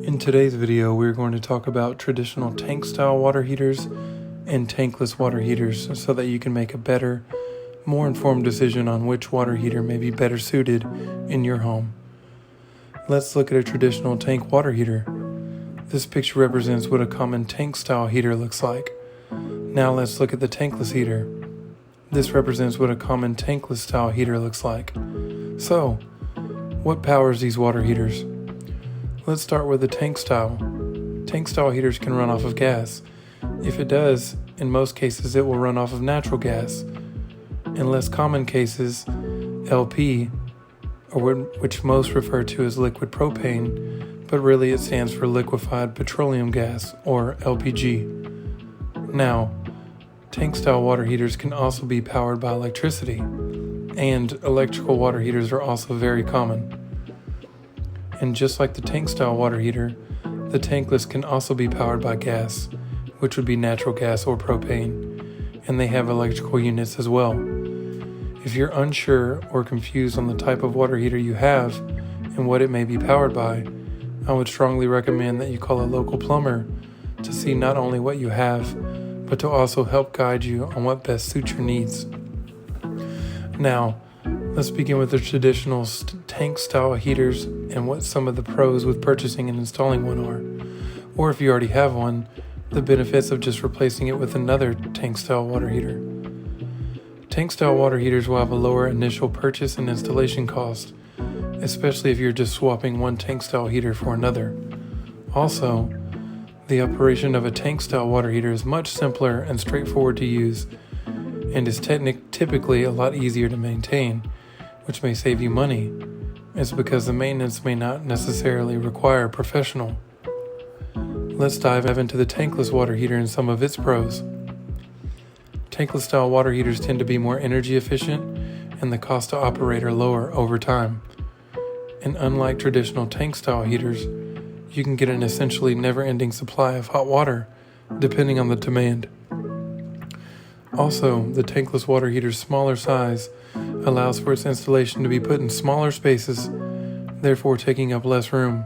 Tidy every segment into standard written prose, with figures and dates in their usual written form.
In today's video, we're going to talk about traditional tank-style water heaters and tankless water heaters so that you can make a better, more informed decision on which water heater may be better suited in your home. Let's look at a traditional tank water heater. This picture represents what a common tank-style heater looks like. Now let's look at the tankless heater. This represents what a common tankless style heater looks like. So, what powers these water heaters? Let's start with the tank style. Tank style heaters can run off of gas. If it does, in most cases it will run off of natural gas. In less common cases, LP, or which most refer to as liquid propane, but really it stands for liquefied petroleum gas, or LPG. Now, tank style water heaters can also be powered by electricity, and electrical water heaters are also very common. And just like the tank-style water heater, the tankless can also be powered by gas, which would be natural gas or propane, and they have electrical units as well. If you're unsure or confused on the type of water heater you have and what it may be powered by, I would strongly recommend that you call a local plumber to see not only what you have, but to also help guide you on what best suits your needs. Now, let's begin with the traditional tank-style heaters and what some of the pros with purchasing and installing one are. Or if you already have one, the benefits of just replacing it with another tank-style water heater. Tank-style water heaters will have a lower initial purchase and installation cost, especially if you're just swapping one tank-style heater for another. Also, the operation of a tank-style water heater is much simpler and straightforward to use, and is typically a lot easier to maintain, which may save you money. It's because the maintenance may not necessarily require a professional. Let's dive into the tankless water heater and some of its pros. Tankless style water heaters tend to be more energy efficient, and the cost to operate are lower over time. And unlike traditional tank style heaters, you can get an essentially never-ending supply of hot water, depending on the demand. Also, the tankless water heater's smaller size allows for its installation to be put in smaller spaces, therefore taking up less room.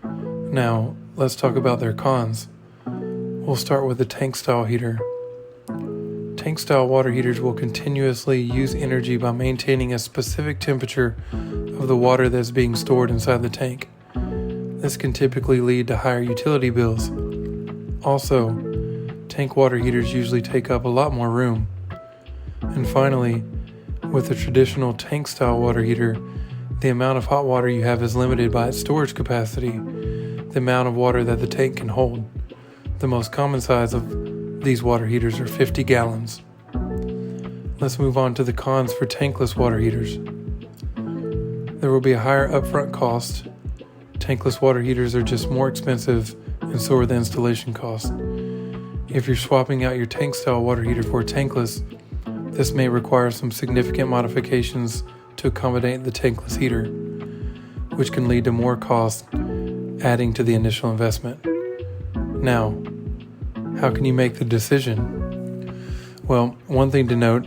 Now, let's talk about their cons. We'll start with the tank-style heater. Tank-style water heaters will continuously use energy by maintaining a specific temperature of the water that's being stored inside the tank. This can typically lead to higher utility bills. Also, tank water heaters usually take up a lot more room. And finally, with a traditional tank-style water heater, the amount of hot water you have is limited by its storage capacity, the amount of water that the tank can hold. The most common size of these water heaters are 50 gallons. Let's move on to the cons for tankless water heaters. There will be a higher upfront cost. Tankless water heaters are just more expensive, and so are the installation costs. If you're swapping out your tank-style water heater for a tankless, this may require some significant modifications to accommodate the tankless heater, which can lead to more cost, adding to the initial investment. Now, how can you make the decision? Well, one thing to note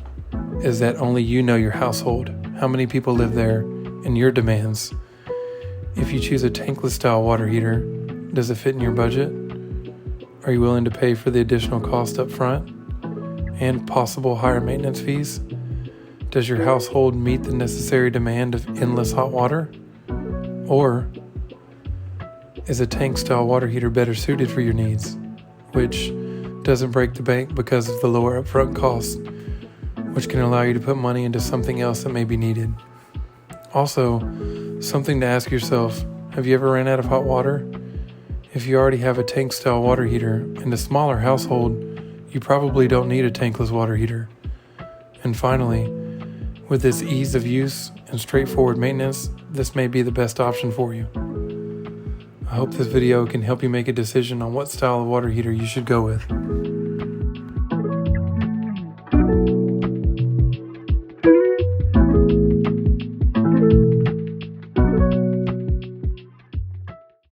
is that only you know your household, how many people live there, and your demands. If you choose a tankless style water heater, does it fit in your budget? Are you willing to pay for the additional cost up front and possible higher maintenance fees? Does your household meet the necessary demand of endless hot water? Or is a tank-style water heater better suited for your needs, which doesn't break the bank because of the lower upfront costs, which can allow you to put money into something else that may be needed? Also, something to ask yourself, have you ever ran out of hot water? If you already have a tank-style water heater in a smaller household, you probably don't need a tankless water heater. And finally, with this ease of use and straightforward maintenance, this may be the best option for you. I hope this video can help you make a decision on what style of water heater you should go with.